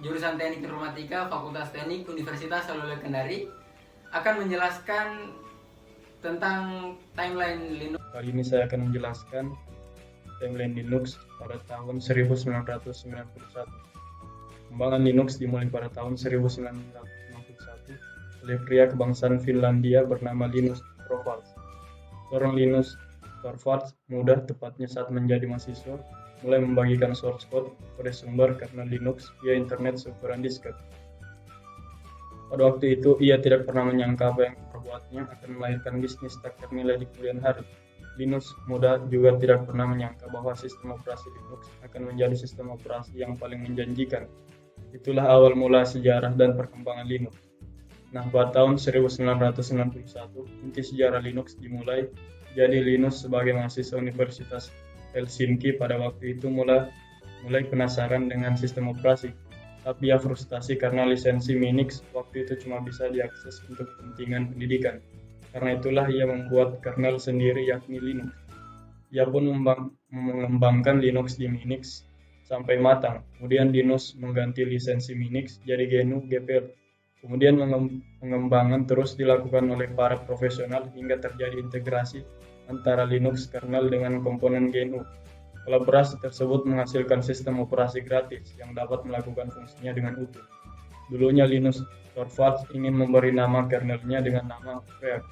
jurusan Teknik Informatika Fakultas Teknik Universitas Alumni Kendari akan menjelaskan tentang timeline Linux. Kali ini saya akan menjelaskan timeline Linux pada tahun 1991. Kembangan Linux dimulai pada tahun 1991 oleh pria kebangsaan Finlandia bernama Linus Torvalds. Seorang Linus Torvalds muda, tepatnya saat menjadi mahasiswa, mulai membagikan source code pada sumber karena Linux via internet seukuran disket. Pada waktu itu, ia tidak pernah menyangka apa yang diperbuatnya akan melahirkan bisnis tak ternilai di kemudian hari. Linus muda juga tidak pernah menyangka bahwa sistem operasi Linux akan menjadi sistem operasi yang paling menjanjikan. Itulah awal mula sejarah dan perkembangan Linux. Nah, pada tahun 1991, inti sejarah Linux dimulai. Jadi Linus sebagai mahasiswa Universitas Helsinki pada waktu itu mulai penasaran dengan sistem operasi. Tapi ia frustasi karena lisensi Minix waktu itu cuma bisa diakses untuk kepentingan pendidikan. Karena itulah ia membuat kernel sendiri yakni Linux. Ia pun mengembangkan Linux di Minix sampai matang. Kemudian Linus mengganti lisensi Minix jadi GNU GPL. Kemudian pengembangan terus dilakukan oleh para profesional hingga terjadi integrasi antara Linux kernel dengan komponen GNU. Kolaborasi tersebut menghasilkan sistem operasi gratis yang dapat melakukan fungsinya dengan utuh. Dulunya Linus Torvalds ingin memberi nama kernelnya dengan nama Freak,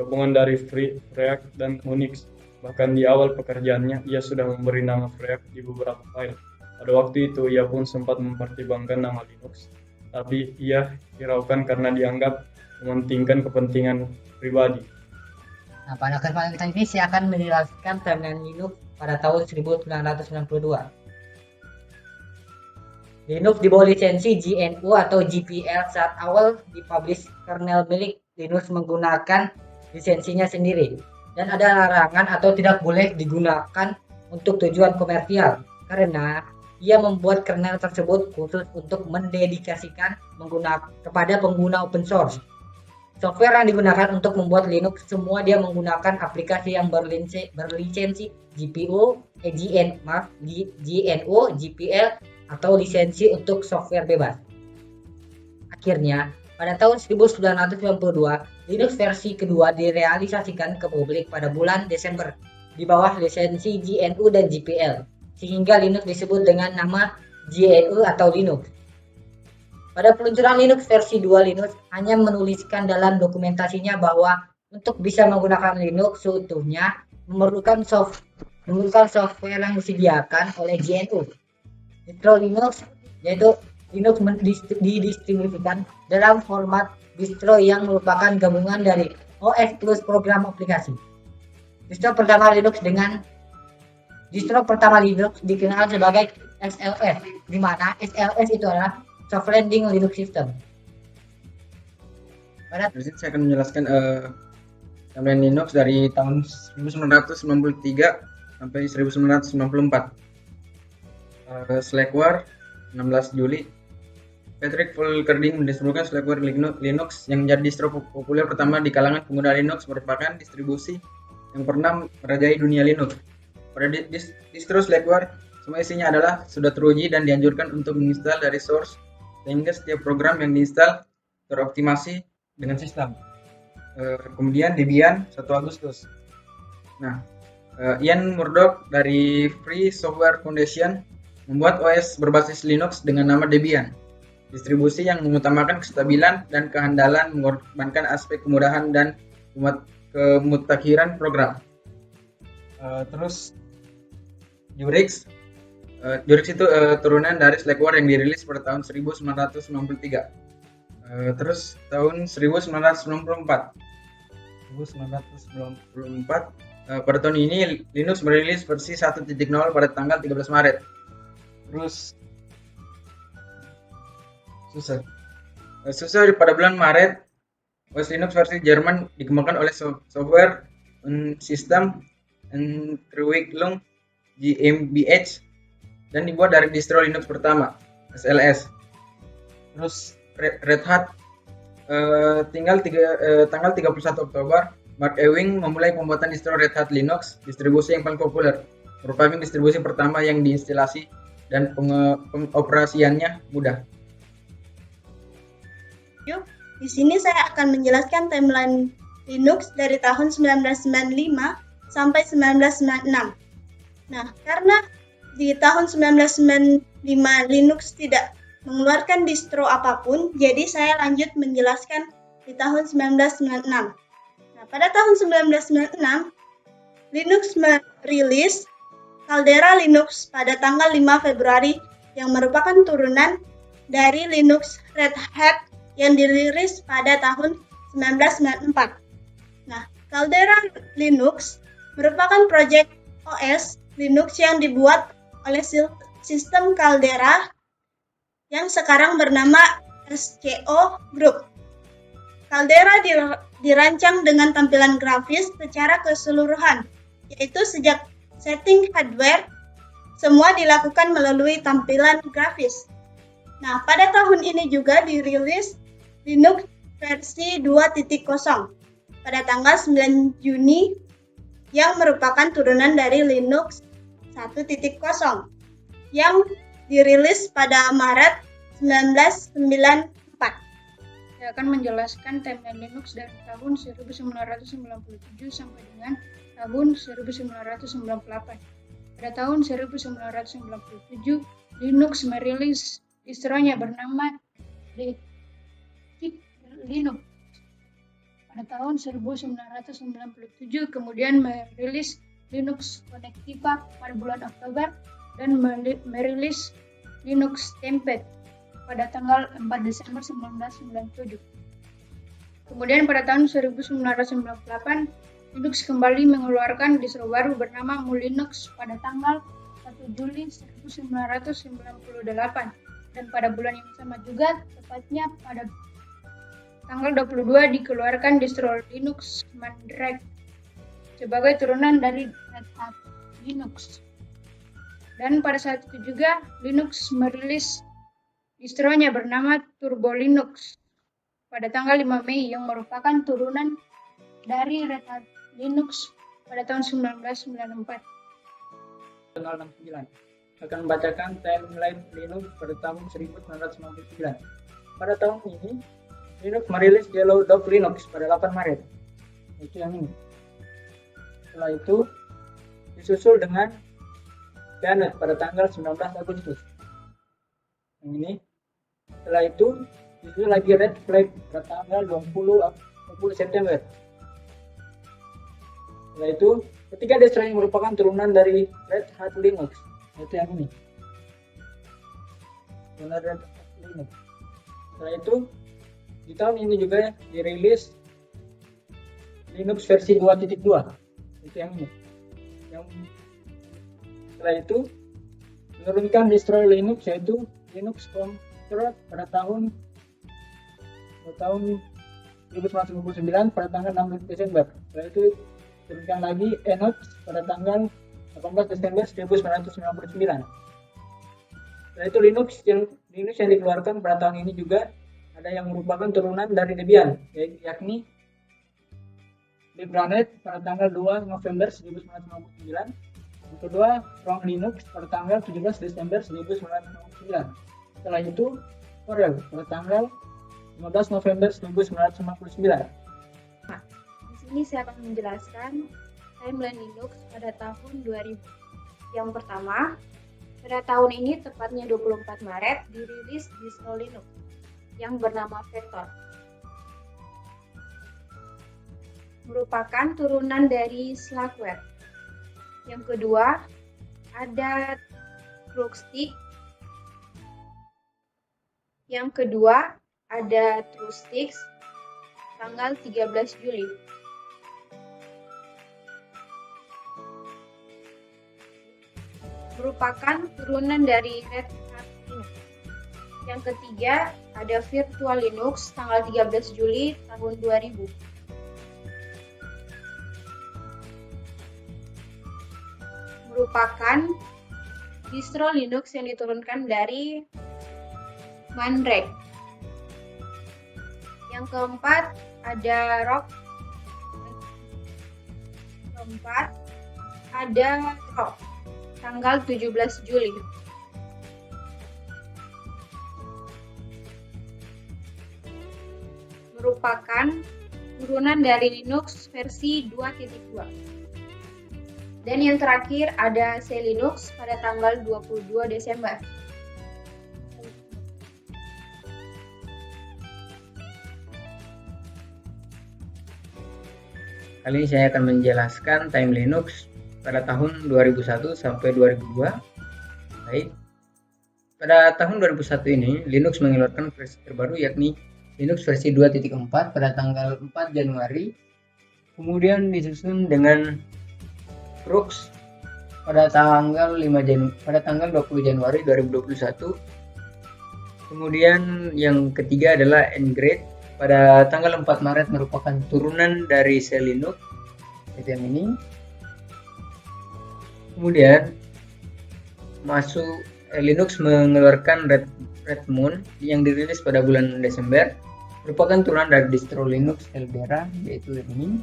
gabungan dari Free, Freak, dan Unix. Bahkan di awal pekerjaannya, ia sudah memberi nama Freak di beberapa file. Pada waktu itu, ia pun sempat mempertimbangkan nama Linux, tapi ia hiraukan karena dianggap mementingkan kepentingan pribadi. Nah, pada kesempatan kita ini saya akan menjelaskan timeline Linux pada tahun 1992. Linux di bawah lisensi GNU atau GPL saat awal dipublish kernel milik Linux menggunakan lisensinya sendiri dan ada larangan atau tidak boleh digunakan untuk tujuan komersial karena ia membuat kernel tersebut khusus untuk mendedikasikan kepada pengguna open source. Software yang digunakan untuk membuat Linux semua dia menggunakan aplikasi yang berlisensi GPU, GNU, GPL atau lisensi untuk software bebas. Akhirnya, pada tahun 1992, Linux versi kedua direalisasikan ke publik pada bulan Desember di bawah lisensi GNU dan GPL, sehingga Linux disebut dengan nama GNU atau Linux. Pada peluncuran Linux versi 2, Linux hanya menuliskan dalam dokumentasinya bahwa untuk bisa menggunakan Linux seutuhnya memerlukan software yang disediakan oleh GNU. Distro Linux yaitu Linux didistribusikan dalam format distro yang merupakan gabungan dari OS plus program aplikasi. Distro pertama Linux dikenal sebagai SLS, di mana SLS itu adalah Soft Landing Linux System. Di sini saya akan menjelaskan timeline Linux dari tahun 1993 sampai 1994. Slackware 16 Juli. Patrick Fulkerding mendistribusikan Slackware Linux yang menjadi distro populer pertama di kalangan pengguna Linux, merupakan distribusi yang pernah merajai dunia Linux. Pada distro Slackware, semua isinya adalah sudah teruji dan dianjurkan untuk menginstal dari source, sehingga setiap program yang diinstal teroptimasi dengan sistem. Kemudian Debian 1 Agustus. Nah, Ian Murdoch dari Free Software Foundation membuat OS berbasis Linux dengan nama Debian. Distribusi yang mengutamakan kestabilan dan kehandalan, mengorbankan aspek kemudahan dan kemutakhiran program. Terus Jurix. Jurix itu turunan dari Slackware yang dirilis pada tahun 1993. Terus tahun 1994. Pada tahun ini Linux merilis versi 1.0 pada tanggal 13 Maret. Terus SUSE pada bulan Maret. OS Linux versi Jerman dikembangkan oleh Software und System Entwicklung GmbH dan dibuat dari distro Linux pertama, SLS. Terus Red Hat tanggal 31 Oktober, Mark Ewing memulai pembuatan distro Red Hat Linux, distribusi yang paling populer, merupakan distribusi pertama yang diinstalasi dan pengoperasiannya mudah. Di sini saya akan menjelaskan timeline Linux dari tahun 1995 sampai 1996. Nah, karena di tahun 1995 Linux tidak mengeluarkan distro apapun, jadi saya lanjut menjelaskan di tahun 1996. Nah, pada tahun 1996, Linux merilis Caldera Linux pada tanggal 5 Februari yang merupakan turunan dari Linux Red Hat yang dirilis pada tahun 1994. Nah, Caldera Linux merupakan proyek OS Linux yang dibuat oleh sistem Caldera yang sekarang bernama SCO Group. Caldera dirancang dengan tampilan grafis secara keseluruhan, yaitu sejak setting hardware, semua dilakukan melalui tampilan grafis. Nah, pada tahun ini juga dirilis Linux versi 2.0 pada tanggal 9 Juni yang merupakan turunan dari Linux 1.0 yang dirilis pada Maret 1994. Saya akan menjelaskan timeline Linux dari tahun 1997 sampai dengan tahun 1998. Pada tahun 1997, Linux merilis distronya bernama Linux. Pada tahun 1997 kemudian merilis Linux Connectiva pada bulan Oktober dan merilis Linux Template pada tanggal 4 Desember 1997. Kemudian pada tahun 1998, Linux kembali mengeluarkan distro baru bernama Mulinux pada tanggal 1 Juli 1998. Dan pada bulan yang sama juga, tepatnya pada tanggal 22 dikeluarkan distro Linux Mandrake sebagai turunan dari Red Hat Linux. Dan pada saat itu juga Linux merilis distronya bernama Turbo Linux pada tanggal 5 Mei yang merupakan turunan dari Red Hat Linux pada tahun 1994. Tanggal 69 akan membacakan timeline Linux pada tahun 1999. Pada tahun ini, Linux merilis Yellow Dog Linux pada 8 Maret. Itu yang ini. Setelah itu, disusul dengan Janet pada tanggal 19 Agustus. Yang ini. Setelah itu, disusul lagi Red Flag pada tanggal 20 September. Setelah itu, ketiga distro yang merupakan turunan dari Red Hat Linux, yaitu yang ini. Red Hat Linux. Setelah itu, di tahun ini juga dirilis Linux versi 2.2, itu yang ini. Setelah itu menurunkan distro Linux yaitu Linux Control pada tahun 1999 pada tanggal 6 Desember. Setelah itu turunkan lagi Enoch pada tanggal 18 Desember 1999. Setelah itu Linux yang dikeluarkan pada tahun ini juga ada yang merupakan turunan dari Debian, yakni Libranet pada tanggal 2 November 1999. Yang kedua, Strong Linux pada tanggal 17 Desember 1999. Setelah itu, Corel pada tanggal 15 November 1999. Di sini saya akan menjelaskan timeline Linux pada tahun 2000. Yang pertama, pada tahun ini tepatnya 24 Maret dirilis distro Linux yang bernama Vector. Merupakan turunan dari Slackware. Yang kedua, ada TrueStick. Yang kedua, ada TrueSticks tanggal 13 Juli. Merupakan turunan dari Red Hat Linux. Yang ketiga, ada Virtual Linux tanggal 13 Juli tahun 2000. Merupakan distro Linux yang diturunkan dari Mandrake. Yang keempat, ada Rock. Tanggal 17 Juli. merupakan turunan dari Linux versi 2.2. Dan yang terakhir ada C-Linux pada tanggal 22 Desember. Kali ini saya akan menjelaskan Time Linux pada tahun 2001 sampai 2002. Baik. Pada tahun 2001 ini, Linux mengeluarkan versi terbaru yakni Linux versi 2.4 pada tanggal 4 Januari. Kemudian disusun dengan Crux pada tanggal 20 Januari 2021. Kemudian yang ketiga adalah Ngrade pada tanggal 4 Maret merupakan turunan dari C-Linux, itu yang ini. Kemudian Linux mengeluarkan Red Moon yang dirilis pada bulan Desember, merupakan turunan dari distro Linux Eldera, yaitu yang ini.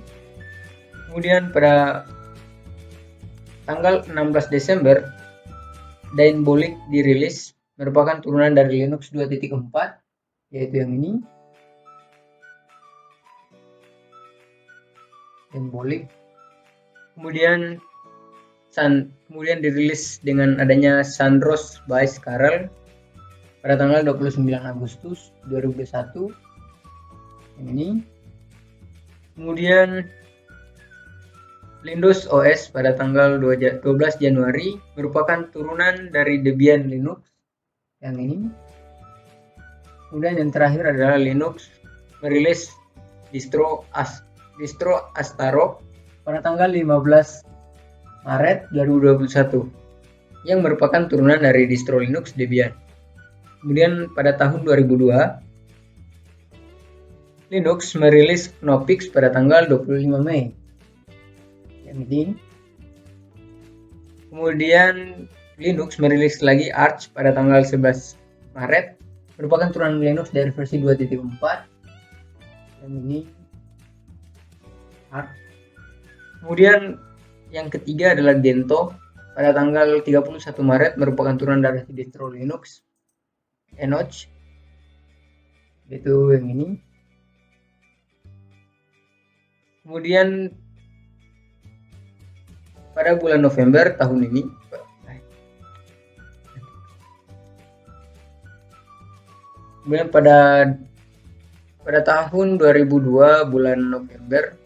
Kemudian pada tanggal 16 Desember, Dainbolic dirilis, merupakan turunan dari Linux 2.4, yaitu yang ini. Dainbolic. Kemudian dirilis dengan adanya Sunrose by Karel pada tanggal 29 Agustus 2021. Yang ini. Kemudian Windows OS pada tanggal 12 Januari merupakan turunan dari Debian Linux. Yang ini. Kemudian yang terakhir adalah Linux merilis distro Astaroth pada tanggal 15 Maret 2021 yang merupakan turunan dari distro Linux Debian. Kemudian pada tahun 2002 Linux merilis Knoppix pada tanggal 25 Mei. Yang ini. Kemudian Linux merilis lagi Arch pada tanggal 11 Maret, merupakan turunan Linux dari versi 2.4. Yang ini. Kemudian yang ketiga adalah Gentoo pada tanggal 31 Maret, merupakan turunan dari distro Linux Enoch, itu yang ini. Kemudian pada bulan November tahun ini, kemudian pada tahun 2002 bulan November,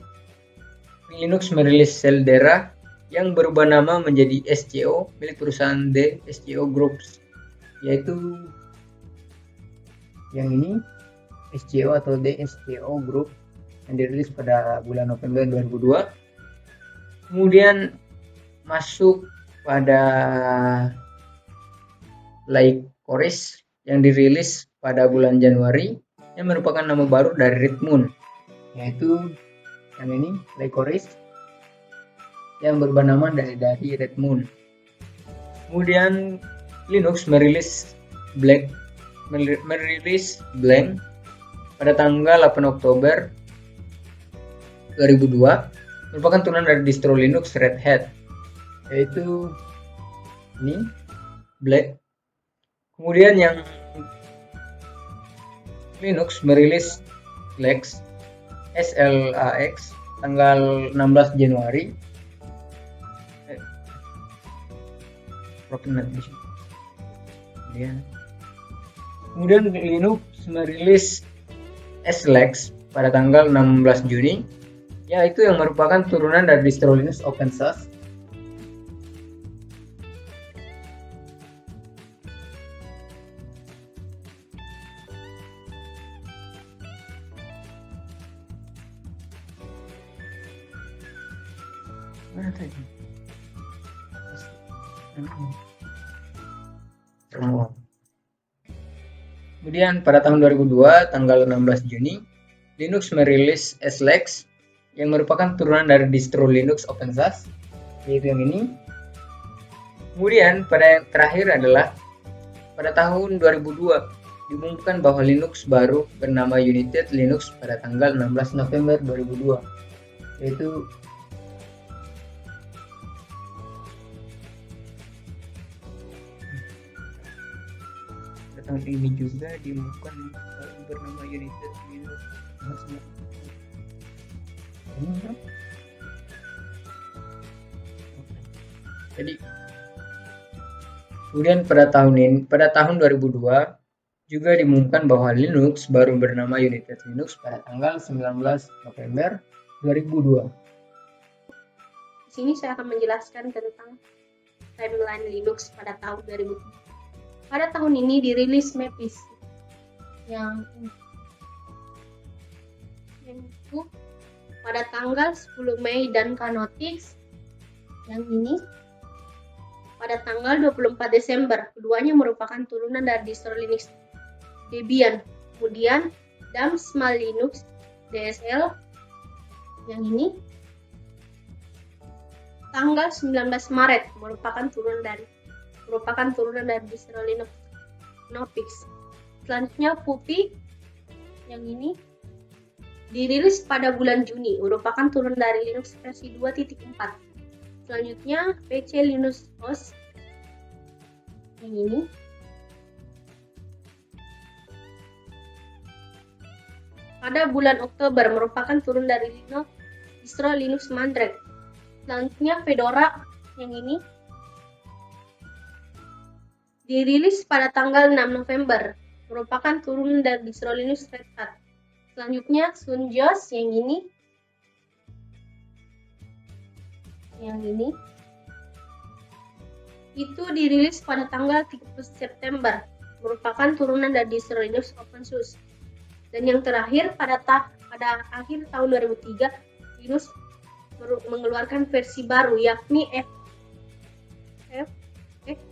Linux merilis Eldera yang berubah nama menjadi SCO milik perusahaan The SCO Groups, yaitu yang ini, SCO atau The SCO Group, yang dirilis pada bulan November 2002. Kemudian masuk pada Lycoris yang dirilis pada bulan Januari, yang merupakan nama baru dari Red Moon, yaitu yang ini, Lycoris, yang berubah nama dari Red Moon. Kemudian Linux merilis Blank pada tanggal 8 Oktober 2002, merupakan turunan dari distro Linux Red Hat, yaitu ini, Black. Kemudian yang Linux merilis Slax tanggal 16 Januari. Kemudian Linux merilis Slax pada tanggal 16 Juni, yaitu yang merupakan turunan dari distro Linux open source. Kemudian pada tahun 2002 tanggal 16 Juni, Linux merilis Slax yang merupakan turunan dari distro Linux open source, yaitu yang ini. Kemudian pada yang terakhir adalah pada tahun 2002 diumumkan bahwa Linux baru bernama United Linux pada tanggal 16 November 2002, yaitu tahun ini juga diumumkan bernama United Linux. Jadi kemudian pada tahun 2002 juga diumumkan bahwa Linux baru bernama United Linux pada tanggal 19 November 2002. Di sini saya akan menjelaskan tentang timeline Linux pada tahun 2003. Pada tahun ini dirilis Mapis yang itu pada tanggal 10 Mei dan Canotix yang ini pada tanggal 24 Desember. Keduanya merupakan turunan dari distro Linux Debian. Kemudian Damsmal Linux DSL yang ini tanggal 19 Maret merupakan turunan dari distro Linux Nopix. Selanjutnya Puppy yang ini dirilis pada bulan Juni, merupakan turunan dari Linux versi 2.4. Selanjutnya PC Linux OS yang ini pada bulan Oktober, merupakan turun dari distro Linux Mandrake. Selanjutnya Fedora yang ini dirilis pada tanggal 6 November, merupakan turunan dari distro Linux Red Hat. Selanjutnya Sunjoz yang ini itu dirilis pada tanggal 30 September, merupakan turunan dari distro Linux OpenSUSE. Dan yang terakhir pada akhir tahun 2003 Linux mengeluarkan versi baru, yakni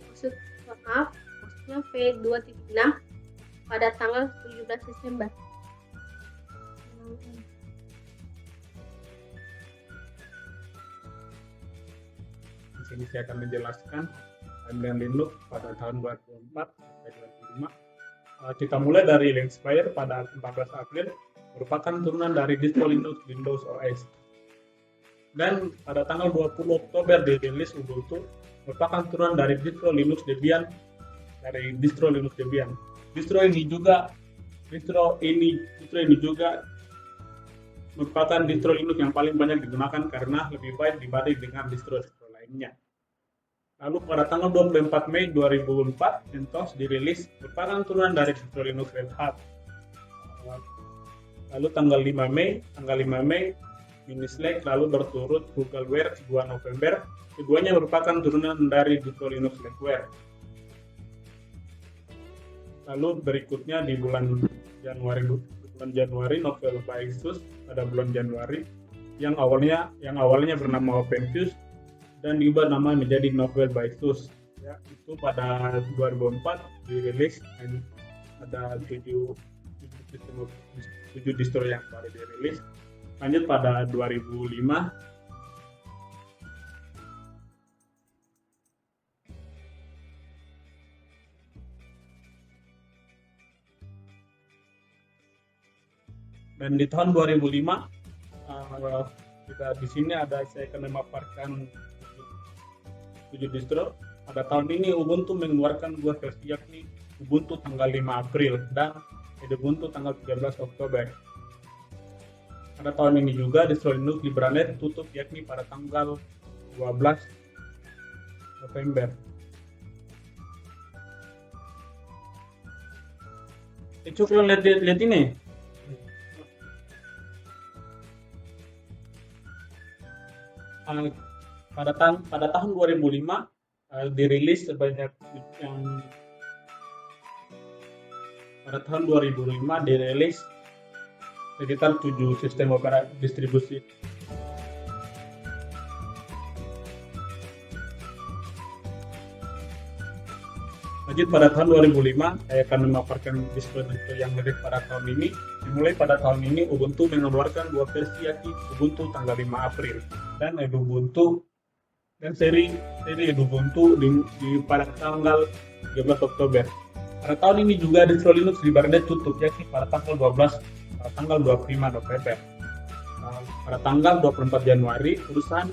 maksudnya V2.6 pada tanggal 17 Desember. Di sini saya akan menjelaskan timeline Linux pada tahun 2004 sampai 2005. Kita mulai dari Linspire pada 14 April, merupakan turunan dari distro Linux Windows OS. Dan pada tanggal 20 Oktober dirilis Ubuntu, merupakan turunan dari distro Linux Debian. Distro ini juga merupakan distro Linux yang paling banyak digunakan karena lebih baik dibanding dengan distro-distro lainnya. Lalu pada tanggal 24 Mei 2004, CentOS dirilis, merupakan turunan dari distro Linux Red Hat. Lalu tanggal 5 Mei Minislack, lalu berturut Googleware 2 November. Keduanya merupakan turunan dari distro Linux Slackware. Lalu berikutnya di bulan Januari Novell by ASUS pada bulan Januari yang awalnya bernama OpenFuse dan diubah nama menjadi Novell by ASUS. Ya, itu pada 2004 dirilis dan ada 7 distro yang baru dirilis. Lanjut pada 2005 dan di tahun 2005 kita di sini saya akan memaparkan 7 distro. Pada tahun ini Ubuntu mengeluarkan 2 versi, yakni Ubuntu tanggal 5 April dan Ubuntu tanggal 13 Oktober. Pada tahun ini juga distro Linux LibreNet tutup, yakni pada tanggal 12 November. Coba lihat ini. Pada tahun 2005 dirilis sebanyak pada tahun 2005 dirilis sekitar 7 sistem operasi distribusi. Lanjut pada tahun 2005, saya akan memaparkan distro-distro yang mirip pada tahun ini. Dimulai pada tahun ini, Ubuntu mengeluarkan 2 versi, yakni Ubuntu tanggal 5 April dan Ubuntu dan seri Ubuntu di pada tanggal 13 Oktober. Pada tahun ini juga distro Linux LibreNet tutup, yakni pada tanggal 25 November. Pada tanggal 24 Januari perusahaan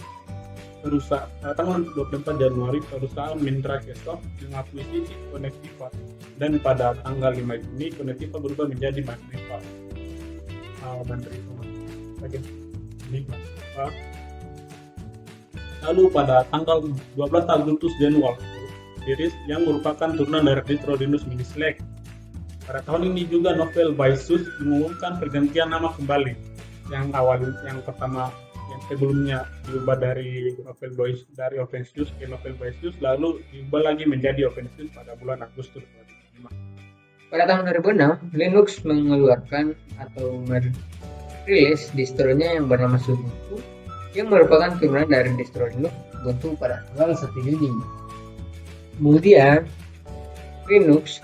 Mindra Microsoft mengakuisisi Connecticut Dan pada tanggal 5 Juni, Konetiva berubah menjadi Magnepa. Bagian 5. Lalu pada tanggal 12 Agustus Januari dirilis yang merupakan turunan dari distro Linux Mini Slack. Pada tahun ini juga Novel by SUSE mengumumkan pergantian nama kembali. Yang pertama yang sebelumnya diubah dari dari OpenSUSE ke Novel by SUSE, lalu diubah lagi menjadi OpenSUSE pada bulan Agustus 2005. Pada tahun 2006, Linux mengeluarkan atau merilis distronya yang bernama Ubuntu, yang merupakan turunan dari distro Linux Ubuntu pada tanggal 1 Juni. Kemudian, Linux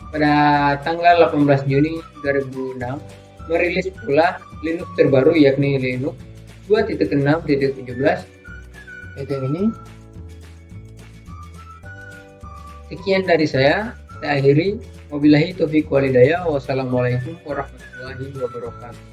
pada tanggal 18 Juni 2006 merilis pula Linux terbaru, yakni Linux 2.6.17. Itu yang ini. Sekian dari saya akhiri. Wabillahi taufiq walhidayah. Wassalamualaikum warahmatullahi wabarakatuh.